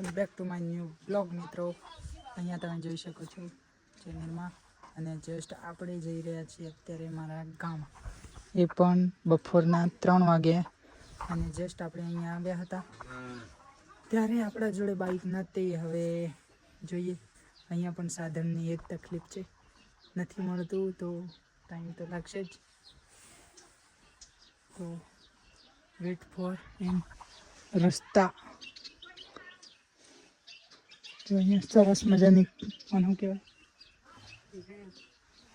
Welcome back to my new blog મિત્રો. અહીંયા તમે જોઈ શકો છો ચેનલમાં. અને જસ્ટ આપણે જઈ રહ્યા છીએ અત્યારે મારા ગામ, એ પણ બપોરના 3 વાગે. અને જસ્ટ આપણે અહીંયા આવ્યા હતા ત્યારે આપણા જોડે બાઇક નહોતી. હવે જોઈએ, અહીંયા પણ સાધનની એક તકલીફ છે, નથી મળતું તો ટાઈમ તો લાગશે જ. તો વેટ ફોર એમ રસ્તા. જો અહીંયા સરસ મજાની આનું કહેવાય,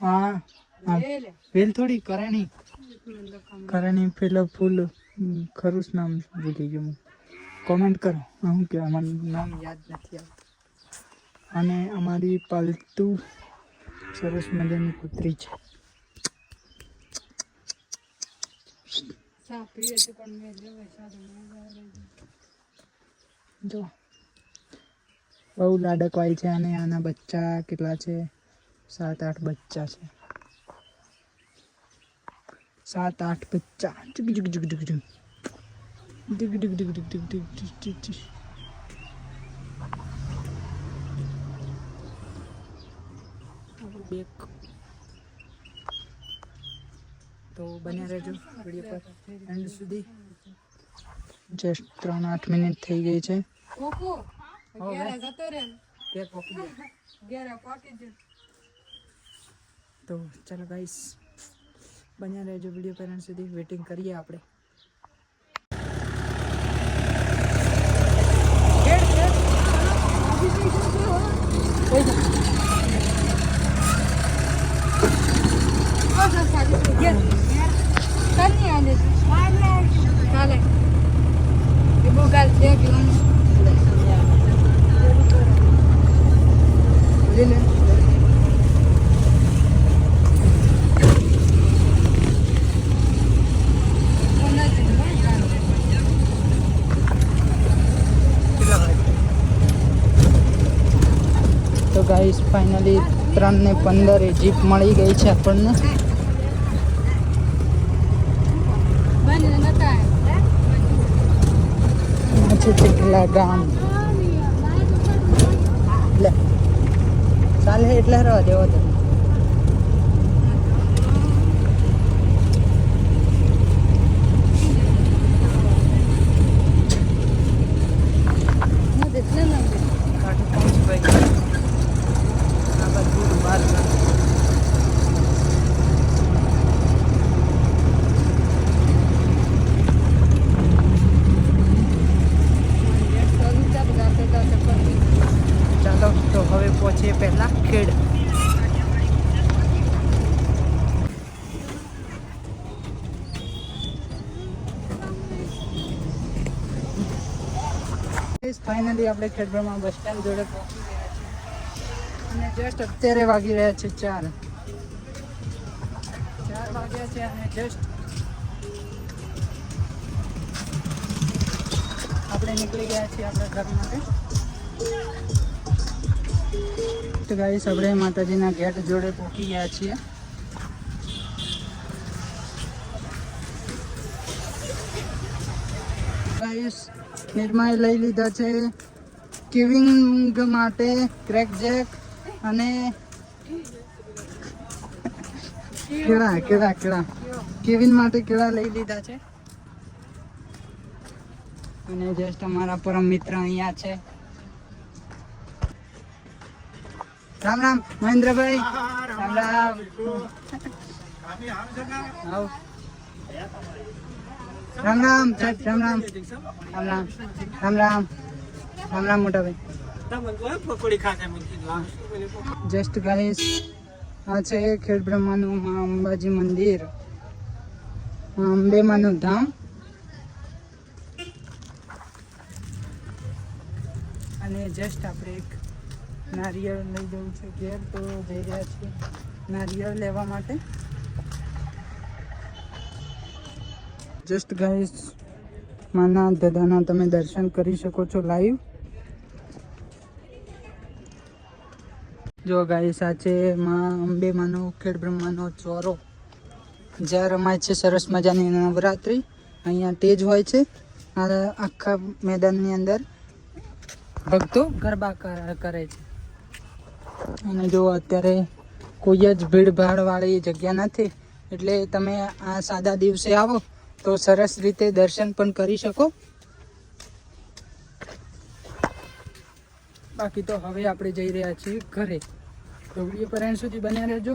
હા વેલ થોડી કરણી પેલો ફૂલ ખરું નામ ભૂલી ગયું. કોમેન્ટ કરો શું કહેવાય, મને નામ યાદ નથી આવતું. અને અમારી પાલતુ સરસ મજાની કૂતરી છે. જો બહુ લાડકવાય છે. અને આના બચ્ચા કેટલા છે? 7-8 બચ્ચા છે. 7-8 બચ્ચા. જુગ જુગ જુગ જુગ જુગ જુગ જુગ જુગ જુગ જુગ જુગ જુગ. બેક તો બન્યા રહેજો વિડીયો પર એન્ડ સુધી. જસ્ટ 3-8 મિનિટ થઈ ગઈ છે. તો ચાલો ગાઈસ, બન્યા રહેજો વિડીયો પર એન્ડ સુધી. વેટિંગ કરીએ આપણે. તો ગાઈસ ફાઇનલી 3:15 જીપ મળી ગઈ છે આપણને. કેટલા ગામ ચાલે એટલે હરવા દેવો તો. ચાલો તો હવે પહોંચીએ પહેલા ખેડ. ફાઇનલી આપણે ખેડબ્રહ્મા બસ સ્ટેન્ડ જોડે પહોંચી ગયા છીએ. અને જસ્ટ અત્યારે વાગી રહ્યા છે 4 વાગ્યા છે. અને જસ્ટ આપણે નીકળી ગયા છીએ આપણા ઘર માટે. તો ગાઈસ આપણે માતાજીના ગેટ જોડે પહોંચી ગયા છીએ. ગાઈસ નિર્માએ લઈ લીધા છે કિવિંગ માટે ક્રેક જેક અને કેળા કેવિન માટે કેળા લઈ લીધા છે. અને જસ્ટ અમારા પરમ મિત્ર અહીંયા છે. રામ રામ મહેન્દ્રભાઈ. રામ રામ. રામ રામ સાહેબ. રામ રામ. રામ રામ. રામ રામ. રામ રામ મોટા ભાઈ. જસ્ટ ગાઈસ આ છે ખેડબ્રહ્માનું મા અંબાજી મંદિર, અંબેમાનું ધામ. અને જસ્ટ આપણે એક નારિયેળ લઈ જવું છે ઘેર, તો જઈ રહ્યા છીએ નારિયેળ લેવા માટે. જસ્ટ ગાઈસ માના દાદાના તમે દર્શન કરી શકો છો લાઈવ. જો ગાઈસ આ છે માં અંબેમાનો ખેડબ્રહ્માનો ચોરો, જ્યાં રમાય છે સરસ મજાની નવરાત્રિ. અહીંયા તેજ હોય છે આ આખા મેદાનની અંદર. ભક્તો ગરબા કરે છે. અને જો અત્યારે કોઈ જ ભીડભાડવાળી જગ્યા નથી, એટલે તમે આ સાદા દિવસે આવો તો સરસ રીતે દર્શન પણ કરી શકો. બાકી તો હવે આપણે જઈ રહ્યા છીએ ઘરે. તો વિડીયો પર એન્ડ સુધી બન્યા રહેજો.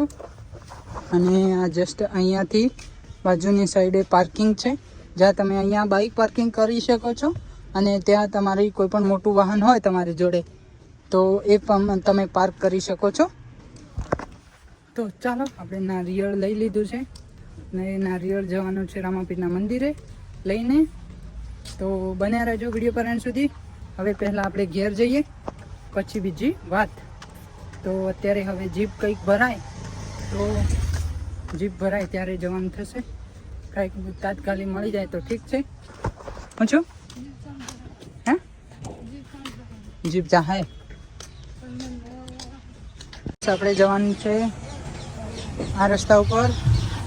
અને આ જસ્ટ અહીંયાથી બાજુની સાઈડે પાર્કિંગ છે, જ્યાં તમે અહીંયા બાઇક પાર્કિંગ કરી શકો છો. અને ત્યાં તમારી કોઈ પણ મોટું વાહન હોય તમારી જોડે તો એ પણ તમે પાર્ક કરી શકો છો. તો ચાલો, આપણે નારિયેળ લઈ લીધું છે ને નારિયેળ જવાનું છે રામાપીરના મંદિરે લઈને. તો બન્યા રહેજો વિડીયો પર એન્ડ સુધી. હવે પહેલાં આપણે ઘેર જઈએ, પછી બીજી વાત. તો અત્યારે હવે જીપ કંઈક ભરાય, તો જીપ ભરાય ત્યારે જવાનું થશે. કંઈક તાત્કાલિક મળી જાય તો ઠીક છે. પૂછો હે જીપ જાહે. આપણે જવાનું છે આ રસ્તા ઉપર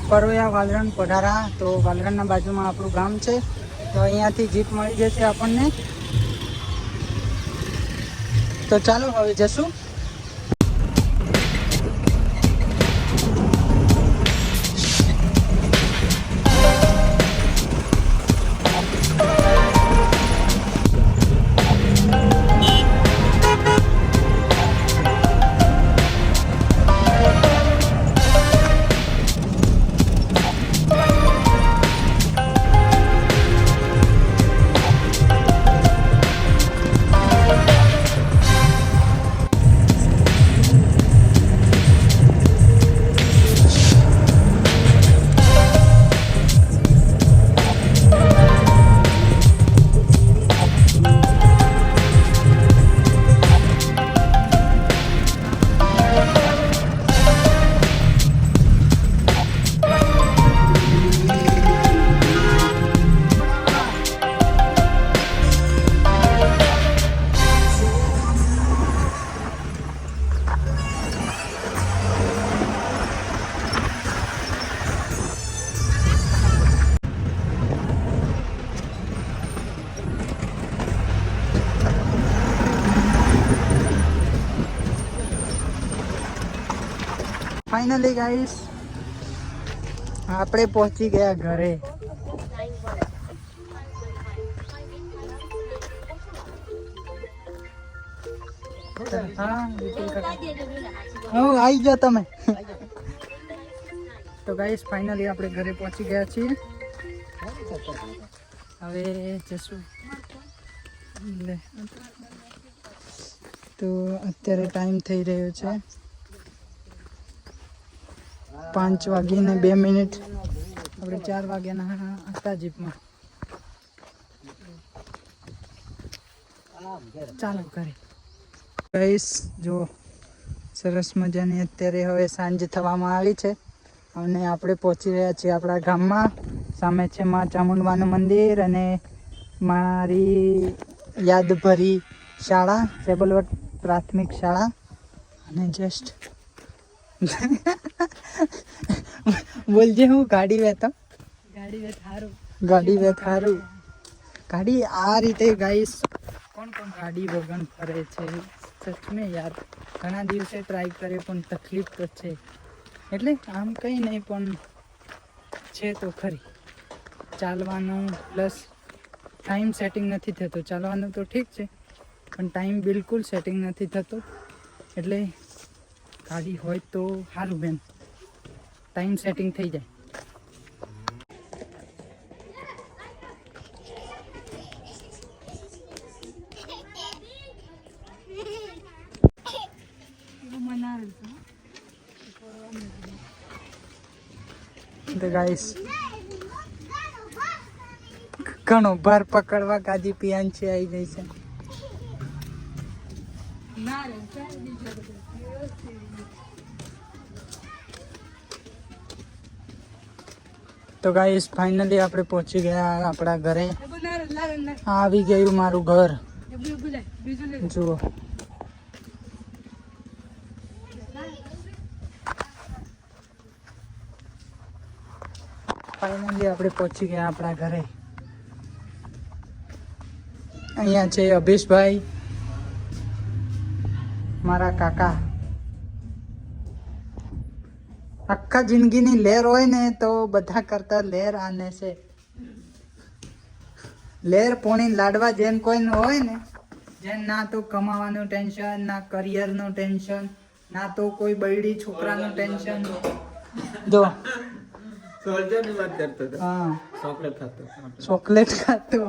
પરોયા વાલરણ પઢારા. તો વાલરણના બાજુમાં આપણું ગામ છે, તો અહીંયાથી જીપ મળી જશે આપણને. તો ચાલો હવે જશું. ફાઇનલી ગાઈસ આપણે પહોંચી ગયા ઘરે. આવી જાઓ તમે. તો ગાઈસ ફાઇનલી આપણે ઘરે પહોંચી ગયા છીએ. હવે જશું. તો અત્યારે ટાઈમ થઈ રહ્યો છે 5:02. આપણે 4 વાગ્યાના હતા જીપમાં. ચાલો ઘરે. ગાઈસ જો સરસ મજાની અત્યારે હવે સાંજ થવામાં આવી છે અને આપણે પહોંચી રહ્યા છીએ આપણા ગામમાં. સામે છે માં ચામુંડમાનું મંદિર અને મારી યાદભરી શાળા, સેબલવટ પ્રાથમિક શાળા. અને જસ્ટ બોલજે હું ગાડી વેતો. ગાડી વેત હારું. ગાડી આ રીતે ગાઈસ કોણ ગાડી વગર ફરે છે? સચ મેં યાર ઘણા દિવસે ટ્રાય કરે પણ તકલીફ તો છે. એટલે આમ કંઈ નહીં પણ છે તો ખરી. ચાલવાનું પ્લસ ટાઈમ સેટિંગ નથી થતો. ચાલવાનું તો ઠીક છે પણ ટાઈમ બિલકુલ સેટિંગ નથી થતો. એટલે ગાડી હોય તો સારું બેન, ટાઈમ સેટિંગ થઈ જાય. તો ગાઈસ ઘણો ભાર પકડવા ગાદી પિયાંચી આવી ગઈ છે. તો ગાઈસ ફાઇનલી આપણે પહોંચી ગયા આપણા ઘરે. આવી ગયું મારું ઘર. જુઓ ફાઇનલી આપણે પહોંચી ગયા આપણા ઘરે. અહીંયા છે અભિષભાઈ મારા કાકા આખા જિંદગીની લહેર હોય ને તો બધા કરતા લહેર આને છે. લહેર પોણી લાડવા જેમ કોઈ હોય ને, જેમ ના તો કમાવાનું ટેન્શન, ના કરિયરનું ટેન્શન, ના તો કોઈ બૈડી છોકરાનું ટેન્શન. જો સોલ્જરની વાત કરતો હતો. હા, ચોકલેટ ખાતો. ચોકલેટ ખાતો.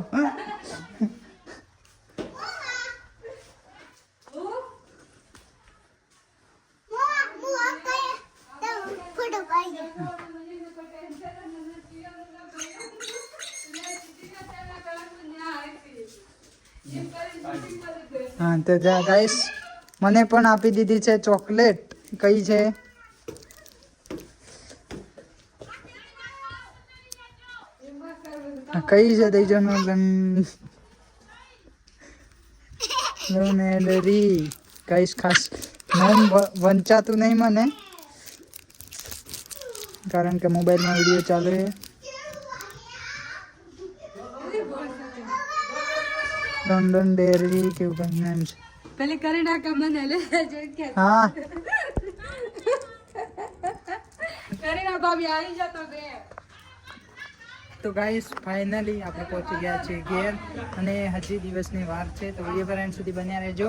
હા તો જા ગાઈસ, મને પણ આપી દીધી છે ચોકલેટ. કઈ છે? કઈ છે દઈજો લોનેલરી. ગાઈસ ખાસ નામ વંચાતું નહીં મને, કારણ કે મોબાઈલમાં વિડીયો ચાલે છે. લંડન ડેરી કેવું કઈ નામ છે. पहले करे ना का मन है ले जो क्या હા करे ना भाभी आ ही जाता गए તો ગાઈસ ફાઇનલી આપણે પહોંચી ગયા છીએ ઘેર, અને હજી દિવસની વાર છે, તો વિડીયો પર એન્ડ સુધી બન્યા રહેજો.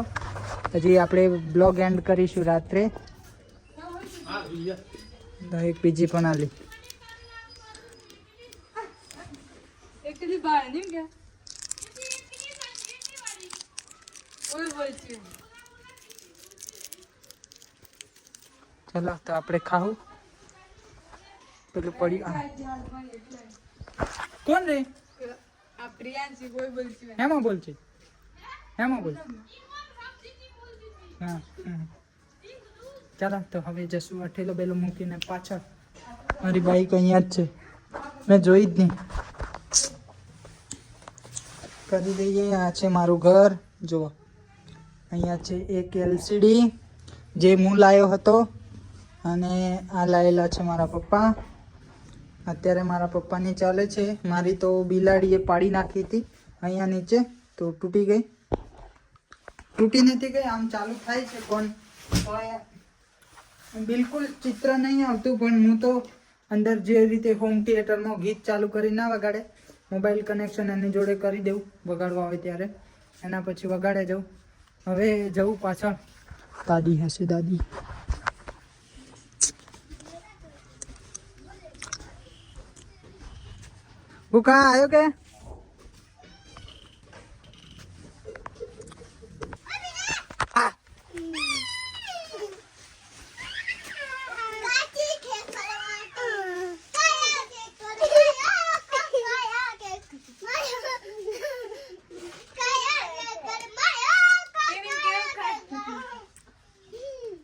હજી આપણે બ્લોગ એન્ડ કરીશું રાત્રે. તો એક બીજી પણ આલી. एक दिन बाहर नहीं क्या ओए बोलती हूँ ચલો તો આપણે ખાવું. પેલું પડી કોણ રે? आप प्रियांशी कोई बोलती हूँ હેમાં બોલ છે? હેમાં બોલ? હા ચાલો તો હવે જશું અઠેલો બેલો મૂકીને પાછળ. મારી બાઈક અહીંયા જ છે, મેં જોઈ જ નહીં. કરી દઈએ. આ છે મારું ઘર. જુઓ અહીંયા છે એક એલસીડી જે હું લાવ્યો હતો, અને આ લાવેલા છે મારા પપ્પા. અત્યારે મારા પપ્પાની ચાલે છે. મારી તો બિલાડીએ પાડી નાખી હતી અહીંયા નીચે, તો તૂટી ગઈ. તૂટી નથી ગઈ, આમ ચાલુ થાય છે પણ બિલકુલ ચિત્ર નહીં આવતું. પણ હું તો અંદર જે રીતે હોમ થિયેટરમાં ગીત ચાલુ કરી ના વગાડે, મોબાઈલ કનેક્શન એની જોડે કરી દઉં વગાડવા આવે ત્યારે, એના પછી વગાડે જાઉં. હવે જવું પાછળ. દાદી હશે દાદી. ભૂખા આવ્યો કે?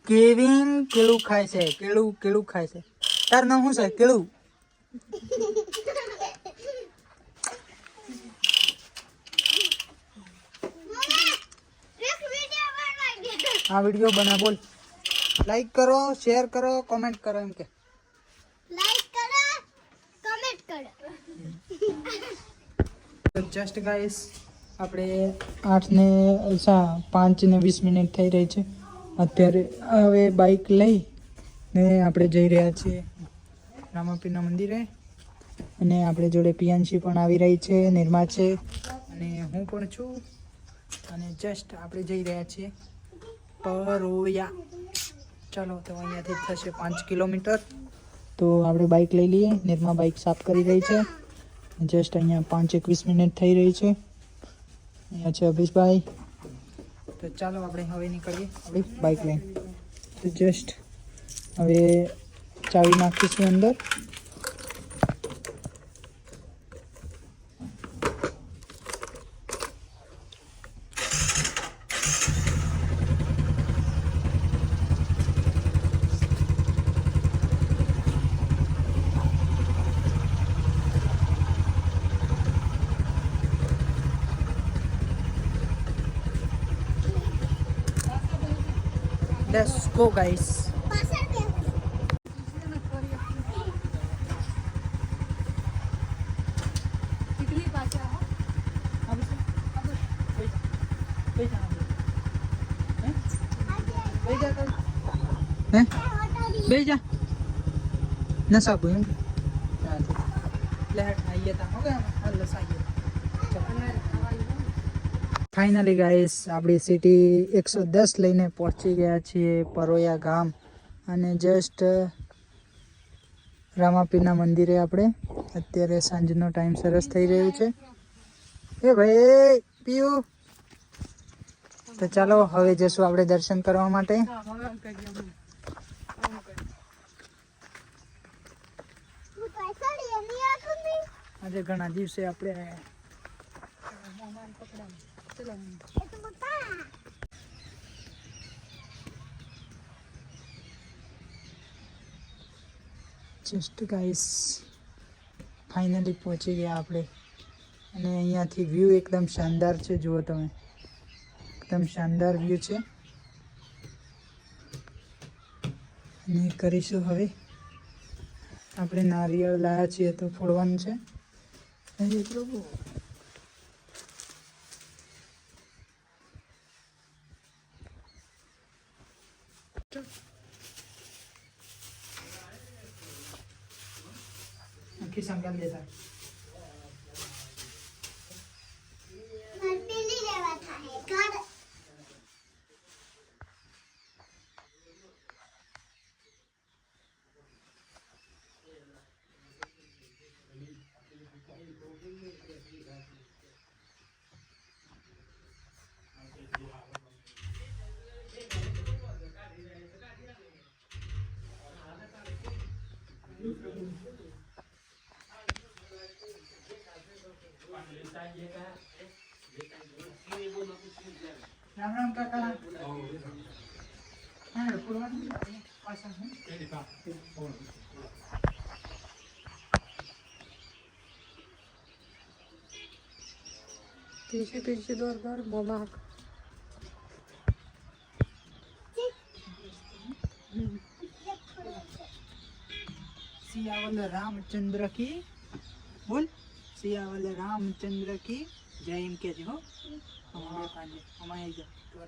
કેવિન કેળું ખાય છે. કેળું ખાય છે. તાર નામ શું છે? કેળું. આ વિડીયો બના બોલ. લાઈક કરો, શેર કરો, કોમેન્ટ કરો. એમ કે લાઈક કરો, કમેન્ટ કરો. જસ્ટ ગાઈસ આપણે 5:20 થઈ રહી છે અત્યારે. હવે બાઇક લઈ ને આપણે જઈ રહ્યા છીએ રામાપીરના મંદિરે, અને આપણે જોડે પિયાંશી પણ આવી રહી છે, નિર્મા છે, અને હું પણ છું. અને જસ્ટ આપણે જઈ રહ્યા છીએ પરોયા. ચાલો તો અહીંયાથી થશે 5 કિલોમીટર. તો આપણે બાઇક લઈ લઈએ. નિર્મા બાઇક સાફ કરી રહી છે. જસ્ટ અહીંયા 5:21 થઈ રહી છે. અહીંયા છે અભિષભાઈ. તો ચાલો આપણે હવે નીકળીએ આપણી બાઇક લઈને. તો જસ્ટ હવે ચાવી નાખીશું અંદર. Let's go guys. પાછળ બે कितनी पाचा है કઈ જવાનું? બે જા તો હે બે જા નસા બોય લે આઈએ તા હવે હાલ લસાઈએ ફાઇનલી ગાઈસ આપણી સિટી 110 લઈને પહોંચી ગયા છીએ પરોયા ગામ અને જસ્ટ રામાપીરના મંદિરે આપણે અત્યારે સાંજનો ટાઈમ સરસ થઈ રહ્યો છે એ ભાઈ પીયુ તો ચાલો હવે જશું આપણે દર્શન કરવા માટે આજે ઘણા દિવસે આપણે જસ્ટ ગાઈસ ફાઇનલી પહોંચી ગયા આપણે અને અહીંયાથી વ્યૂ એકદમ શાનદાર છે જુઓ તમે એકદમ શાનદાર વ્યૂ છે અને કરીશું હવે આપણે નારિયેળ લાયા છીએ તો ફોડવાનું છે અરે પ્રભુ આખી સંગાલ દેતા રામ રામ કાકા હા ફોડવાનું પાછા तीनशे दोन बोला सियावल रामचंद्र की बोल सियावल रामचंद्र की जय एम के जी हो हमारे पाने हमारे जा तो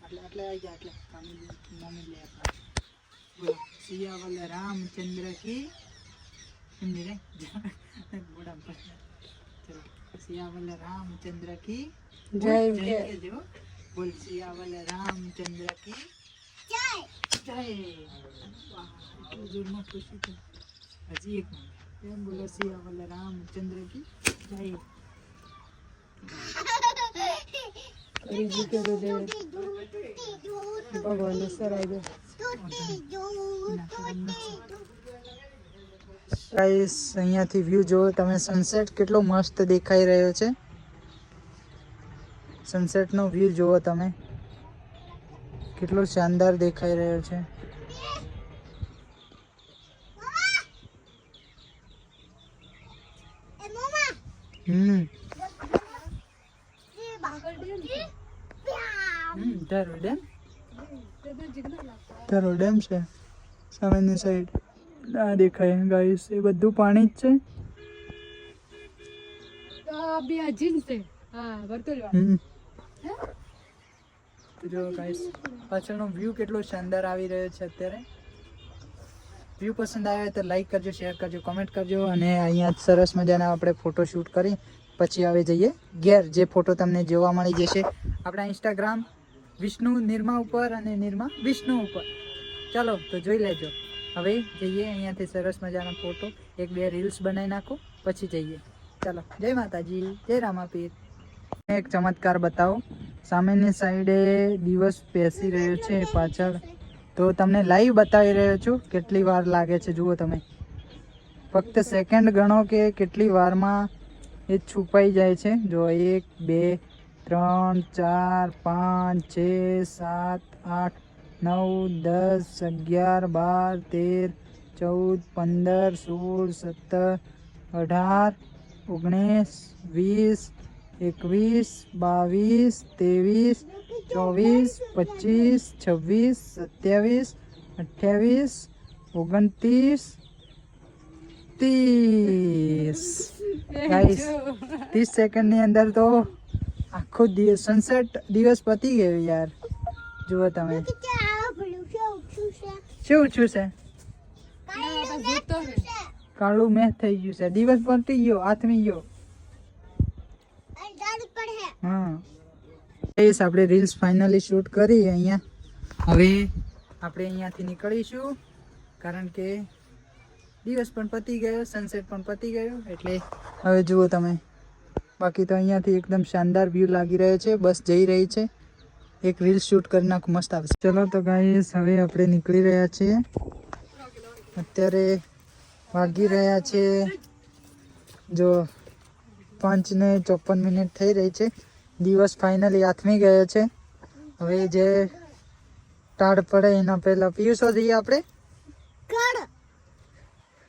એટલે આવી જા એટલે મમ્મી લે આપણા બોલો સિયાવલ રામચંદ્ર की हिंदी रे बड़ा चलो सियावल रामचंद्र की जय के जी हो बोल सियावल रामचंद्र की જય જય વાહ એટલું જોરમાં ખુશી થઈ હજી એક મિનિટ એમ બોલો સિયાવલ રામચંદ્ર की જય जी के दे भगवान सर आई दे ગાઈસ અહીંયાથી વ્યૂ જો તમે સનસેટ કેટલો મસ્ત દેખાઈ રહ્યો છે સનસેટનો વ્યૂ જુઓ તમે કેટલો શાનદાર દેખાઈ રહ્યો છે એ મમ્મા તારો ડેમ છે સામેની સાઈડ આ દેખાય ગાઈસ એ બધું પાણી જ છે तो अभी अजिन से हाँ बर्तल તો જો ગાઈસ પાછળનો વ્યૂ કેટલો શાનદાર આવી રહ્યો છે અત્યારે વ્યૂ પસંદ આવે તો લાઈક કરજો શેર કરજો કમેન્ટ કરજો અને અહીંયા સરસ મજાના આપણે ફોટો શૂટ કરી પછી આવે જઈએ ઘેર જે ફોટો તમને જોવા મળી જશે આપણા ઇન્સ્ટાગ્રામ વિષ્ણુ નિર્મા ઉપર અને નિર્મા વિષ્ણુ ઉપર ચાલો તો જોઈ લેજો હવે જઈએ અહીંયાથી સરસ મજાનો ફોટો એક બે રીલ્સ બનાવી નાખો પછી જઈએ ચાલો જય માતાજી જય રામાપીર એક ચમત્કાર બતાવો સામેની સાઈડે દિવસ બેસી રહ્યો છે પાછળ તો તમને લાઈવ બતાવી રહ્યો છું કેટલી વાર લાગે છે જુઓ તમે ફક્ત સેકન્ડ ગણો કે કેટલી વારમાં એ છુપાઈ જાય છે જો 1 2 3 4 5 6 7 8 9 10 11 12 13 14 15 16 17 18 19 20 21 22 23 24 26 27 28 29 30 ગાઈસ 30 સેકન્ડની અંદર તો આખો દિવસ સનસેટ દિવસ પતી ગયો યાર જુઓ તમે કે આ ભલું છે ઓછું છે શું ઊંચું છે કાળું જોતો મેં છે કાળું મેચ થઈ ગયું છે દિવસ પલટી ગયો આથમી ગયો અને દાડી પર હે હા ગાઈસ આપણે રીલ્સ ફાઇનલી શૂટ કરી અહીંયા હવે આપણે અહીંયાથી નીકળીશું કારણ કે દિવસ પણ પતી ગયો સનસેટ પણ પતી ગયો એટલે હવે જુઓ તમે બાકી તો અહીંયાથી એકદમ શાનદાર વ્યૂ લાગી રહ્યો છે બસ જઈ રહી છે એક રીલ શૂટ કરી નાખું મસ્ત આવશે ચલો તો ગાઈસ હવે આપણે નીકળી રહ્યા છીએ અત્યારે વાગી રહ્યા છે જો 5:54 થઈ રહી છે દિવસ ફાઇનલી આથમી ગયો છે હવે જે ટાઢ પડે એના પહેલા પીયુષો જઈએ આપણે કડ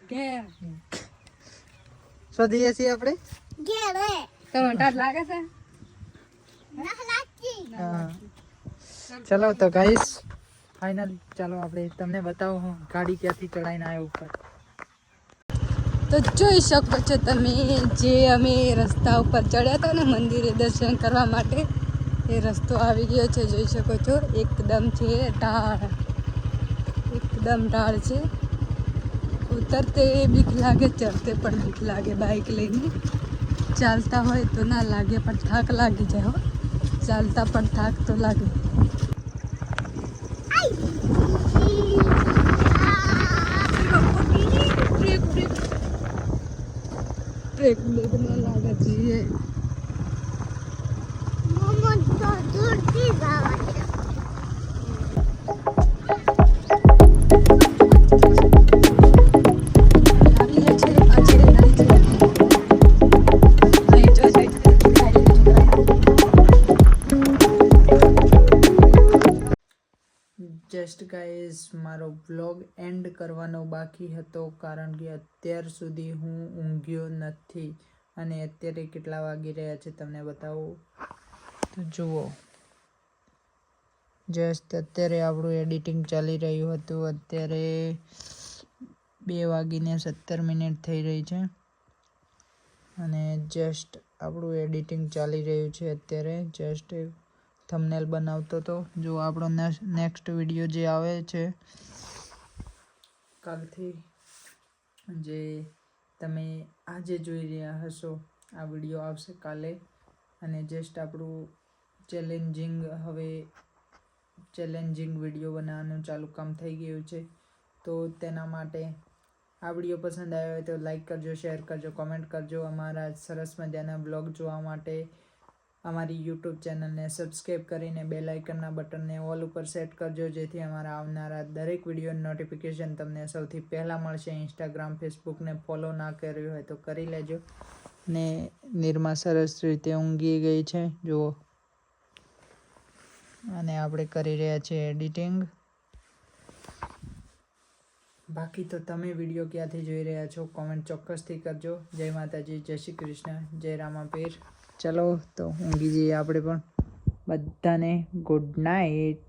કે શોધીએ છીએ આપણે ઘેરે તમને ટાટ લાગે છે ના લાગતી હા ચલો તો ગાઈસ ફાઇનલ ચાલો આપણે તમને બતાવો હું ગાડી ક્યાંથી ચડાવીને આવ્યો ઉપર તો જોઈ શકો છો તમે જે અમે રસ્તા ઉપર ચડ્યા હતા ને મંદિરે દર્શન કરવા માટે એ રસ્તો આવી ગયો છે જોઈ શકો છો એકદમ છે ઢાળ એકદમ ઢાળ છે ઉતરતે બીક લાગે ચડતે પણ બીક લાગે બાઇક લઈને ચાલતા હોય તો ના લાગે પણ થાક લાગી જાય હો ચાલતા પણ થાક તો લાગે બ્રેક બ્રેક ના લાગે છે મોમો તો દૂરથી જવા છે જસ્ટ ગાઈઝ મારો વ્લોગ એન્ડ કરવાનો બાકી હતો કારણ કે અત્યાર સુધી હું ઊંઘ્યો નથી અને અત્યારે કેટલા વાગી રહ્યા છે તમને બતાવું તો જુઓ જસ્ટ અત્યારે આપણું એડિટિંગ ચાલી રહ્યું હતું અત્યારે 2:17 થઈ રહી છે અને જસ્ટ આપણું એડિટિંગ ચાલી રહ્યું છે અત્યારે જસ્ટ થંબનેલ બનાવતો હતો જો આપણો નેક્સ્ટ વિડીયો જે આવે છે કાલથી જે તમે આજે જોઈ રહ્યા હશો આ વિડીયો આવશે કાલે અને જસ્ટ આપણું ચેલેન્જિંગ વિડીયો બનાવવાનું ચાલુ કામ થઈ ગયું છે તો તેના માટે આ વિડીયો પસંદ આવ્યો હોય તો લાઈક કરજો શેર કરજો કોમેન્ટ કરજો અમારા સરસ મજાના બ્લોગ જોવા માટે અમારી યુટ્યુબ ચેનલને સબસ્ક્રાઈબ કરીને બેલ આઇકનના બટનને ઓલ ઉપર સેટ કરજો જેથી અમારા આવનારા દરેક વિડીયોની નોટિફિકેશન તમને સૌથી પહેલાં મળશે ઇન્સ્ટાગ્રામ ફેસબુકને ફોલો ના કર્યું હોય તો કરી લેજો ને નિર્મા સરસ રીતે ઊંઘી ગઈ છે જુઓ અને આપણે કરી રહ્યા છીએ એડિટિંગ બાકી તો તમે વિડીયો ક્યાંથી જોઈ રહ્યા છો કોમેન્ટ ચોક્કસથી કરજો જય માતાજી જય શ્રી કૃષ્ણ જય રામાપીર ચલો તો ઊંઘી જઈએ આપણે પણ બધાને ગુડ નાઇટ